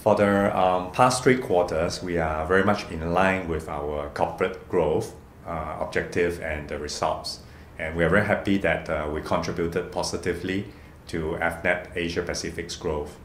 For the past 3 quarters, we are very much in line with our corporate growth objective and the results. And we are very happy that we contributed positively to Avnet Asia Pacific's growth.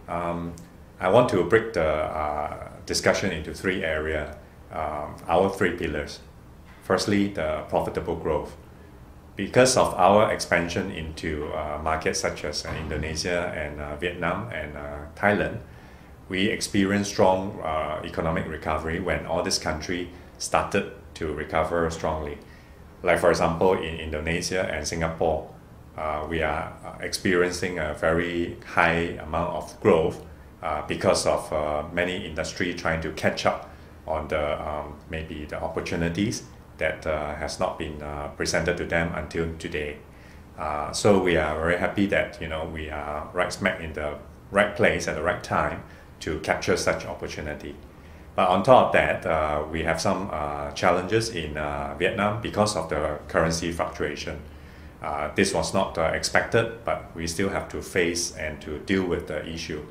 I want to break the discussion into 3 areas, our 3 pillars. Firstly, the profitable growth. Because of our expansion into markets such as Indonesia and Vietnam and Thailand, we experienced strong economic recovery when all these countries started to recover strongly. Like for example, in Indonesia and Singapore, we are experiencing a very high amount of growth because of many industries trying to catch up on the maybe the opportunities that has not been presented to them until today. So we are very happy that we are right smack in the right place at the right time to capture such opportunity. But on top of that, we have some challenges in Vietnam because of the currency fluctuation. This was not expected, but we still have to face and to deal with the issue.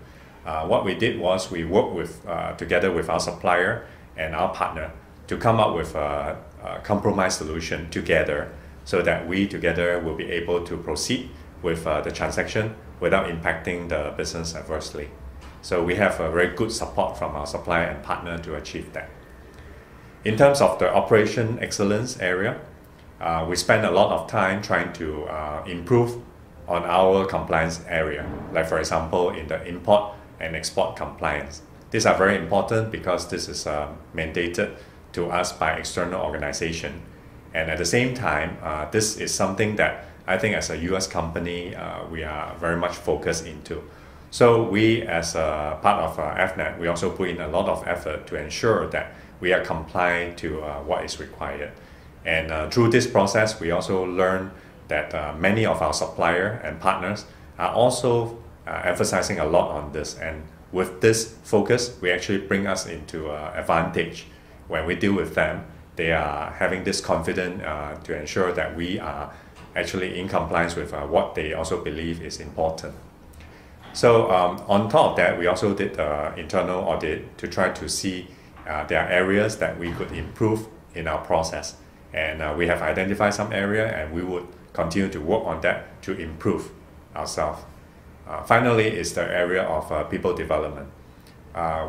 What we did was we worked together with our supplier and our partner to come up with a compromise solution together so that we together will be able to proceed with the transaction without impacting the business adversely. So we have a very good support from our supplier and partner to achieve that. In terms of the operation excellence area, we spend a lot of time trying to improve on our compliance area, like for example in the import and export compliance. These are very important because this is mandated to us by external organization. And at the same time, this is something that I think as a US company, we are very much focused into. So we as a part of Avnet, we also put in a lot of effort to ensure that we are compliant to what is required. And through this process, we also learn that many of our suppliers and partners are also emphasizing a lot on this. And with this focus, we actually bring us into advantage. When we deal with them, they are having this confidence to ensure that we are actually in compliance with what they also believe is important. So on top of that, we also did an internal audit to try to see there are areas that we could improve in our process. And we have identified some area and we would continue to work on that to improve ourselves. Finally is the area of people development.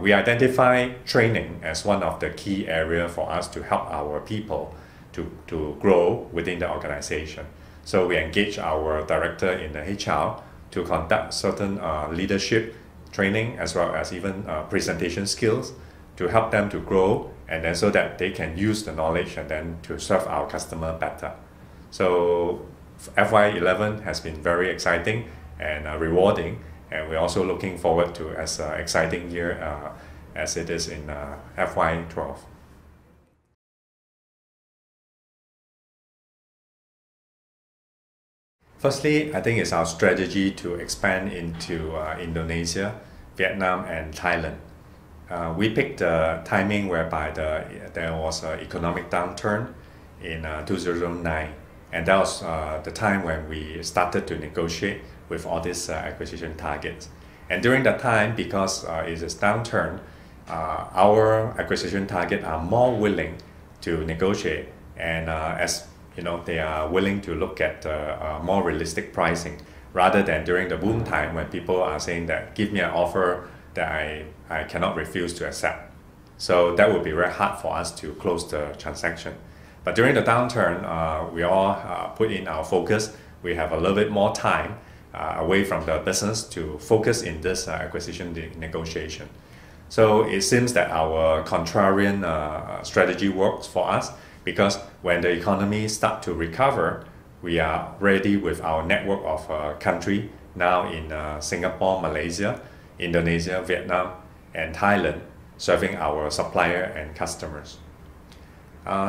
We identify training as one of the key areas for us to help our people to grow within the organization. So we engage our director in the HR to conduct certain leadership training as well as even presentation skills to help them to grow and then so that they can use the knowledge and then to serve our customer better. So FY11 has been very exciting and rewarding, and we're also looking forward to as an exciting year as it is in FY12. Firstly, I think it's our strategy to expand into Indonesia, Vietnam and Thailand. We picked the timing whereby there was an economic downturn in 2009, and that was the time when we started to negotiate with all these acquisition targets. And during that time, because it is downturn, our acquisition target are more willing to negotiate, and as they are willing to look at more realistic pricing rather than during the boom time when people are saying that give me an offer that I cannot refuse to accept. So that would be very hard for us to close the transaction. But during the downturn, we all put in our focus. We have a little bit more time away from the business to focus in this acquisition negotiation. So it seems that our contrarian strategy works for us, because when the economy starts to recover, we are ready with our network of country now in Singapore, Malaysia, Indonesia, Vietnam, and Thailand, serving our supplier and customers.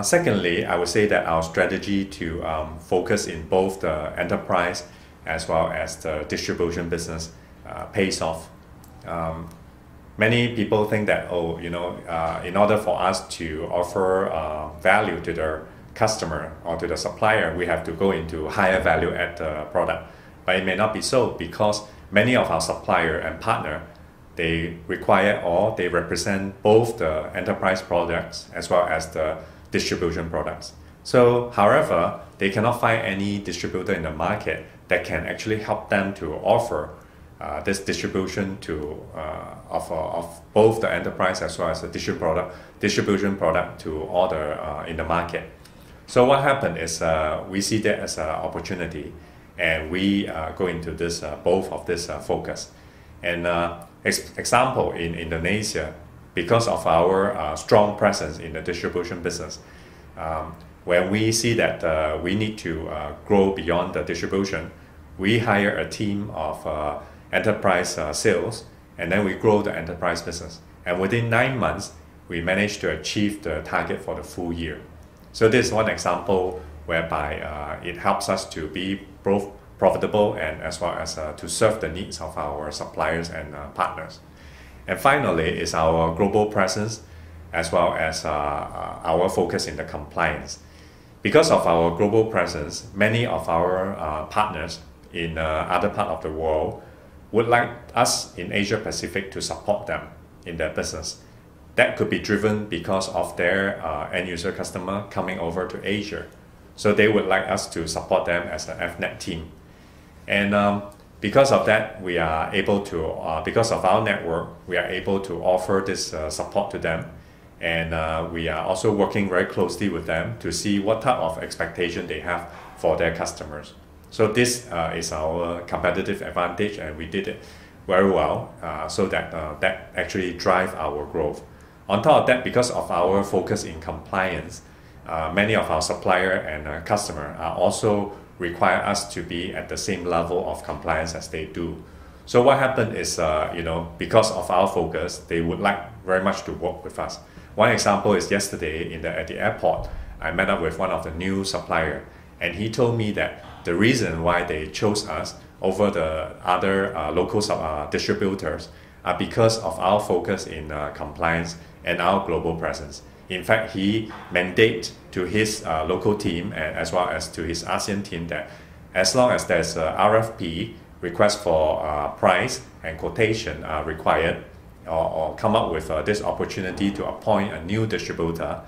Secondly, I would say that our strategy to focus in both the enterprise as well as the distribution business pays off. Many people think that, in order for us to offer value to the customer or to the supplier, we have to go into higher value add product. But it may not be so, because many of our supplier and partner, they require or they represent both the enterprise products as well as the distribution products. So, however, they cannot find any distributor in the market that can actually help them to offer this distribution to of both the enterprise as well as the distribution product to order in the market. So what happened is we see that as an opportunity, and we go into this both of this focus. And example, in Indonesia, because of our strong presence in the distribution business, when we see that we need to grow beyond the distribution, we hire a team of enterprise sales, and then we grow the enterprise business. And within 9 months, we managed to achieve the target for the full year. So this is one example whereby it helps us to be both profitable and as well as to serve the needs of our suppliers and partners. And finally is our global presence as well as our focus in the compliance. Because of our global presence, many of our partners in other parts of the world would like us in Asia Pacific to support them in their business. That could be driven because of their end user customer coming over to Asia. So they would like us to support them as an Avnet team. And because of that, we are able to, because of our network, we are able to offer this support to them. And we are also working very closely with them to see what type of expectation they have for their customers. So this is our competitive advantage, and we did it very well so that that actually drive our growth. On top of that, because of our focus in compliance, many of our supplier and customer are also require us to be at the same level of compliance as they do. So what happened is, because of our focus, they would like very much to work with us. One example is yesterday at the airport, I met up with one of the new supplier, and he told me that the reason why they chose us over the other local distributors are because of our focus in compliance and our global presence. In fact, he mandate to his local team and as well as to his ASEAN team that as long as there's a RFP, request for price and quotation are required, or come up with this opportunity to appoint a new distributor,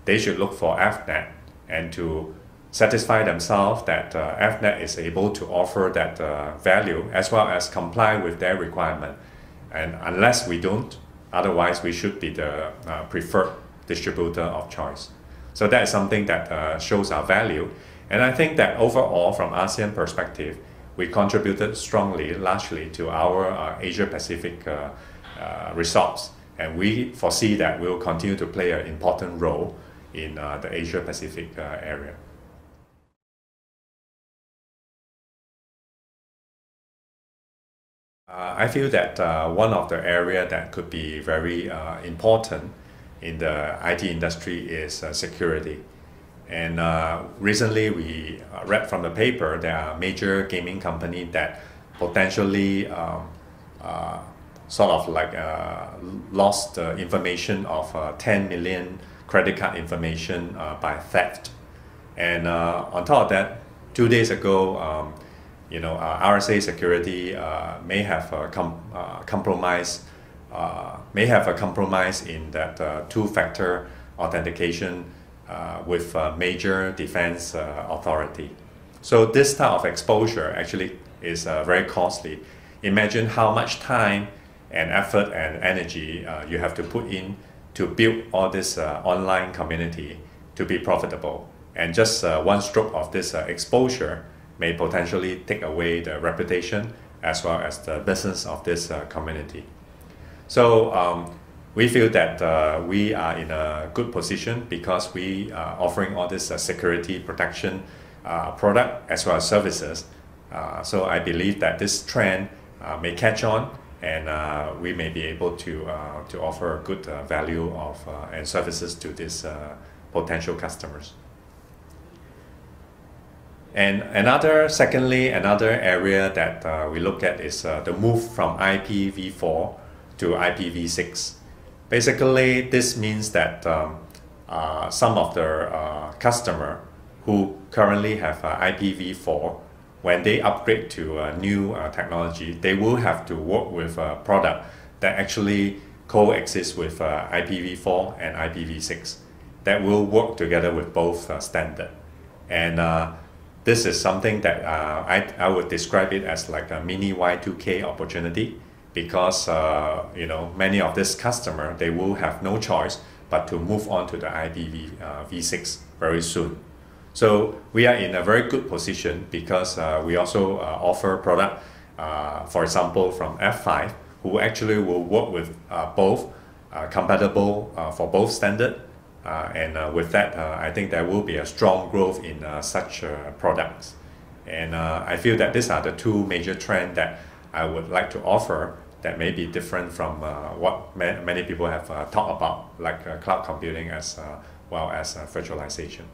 they should look for Avnet and to satisfy themselves that Avnet is able to offer that value as well as comply with their requirement. And unless we don't, otherwise we should be the preferred distributor of choice. So that is something that shows our value. And I think that overall, from ASEAN perspective, we contributed strongly, largely to our Asia Pacific results. And we foresee that we will continue to play an important role in the Asia Pacific area. I feel that one of the areas that could be very important in the IT industry is security. And recently we read from the paper there are major gaming companies that potentially lost the information of 10 million credit card information by theft. And on top of that, 2 days ago, RSA security may have a compromise in that two-factor authentication with major defense authority. So this type of exposure actually is very costly. Imagine how much time and effort and energy you have to put in to build all this online community to be profitable. And just one stroke of this exposure may potentially take away the reputation as well as the business of this community. So we feel that we are in a good position because we are offering all this security protection product as well as services. So I believe that this trend may catch on, and we may be able to offer good value of and services to these potential customers. And another area that we look at is the move from IPv4 to IPv6. Basically, this means that some of the customer who currently have IPv4, when they upgrade to a new technology, they will have to work with a product that actually coexist with IPv4 and IPv6 that will work together with both standard. And this is something that I would describe it as like a mini Y2K opportunity, because many of this customer, they will have no choice but to move on to the IPv6 very soon. So we are in a very good position because we also offer product, for example, from F5, who actually will work with both compatible for both standard. And with that, I think there will be a strong growth in such products. And I feel that these are the two major trends that I would like to offer that may be different from what many people have talked about, like cloud computing as well as virtualization.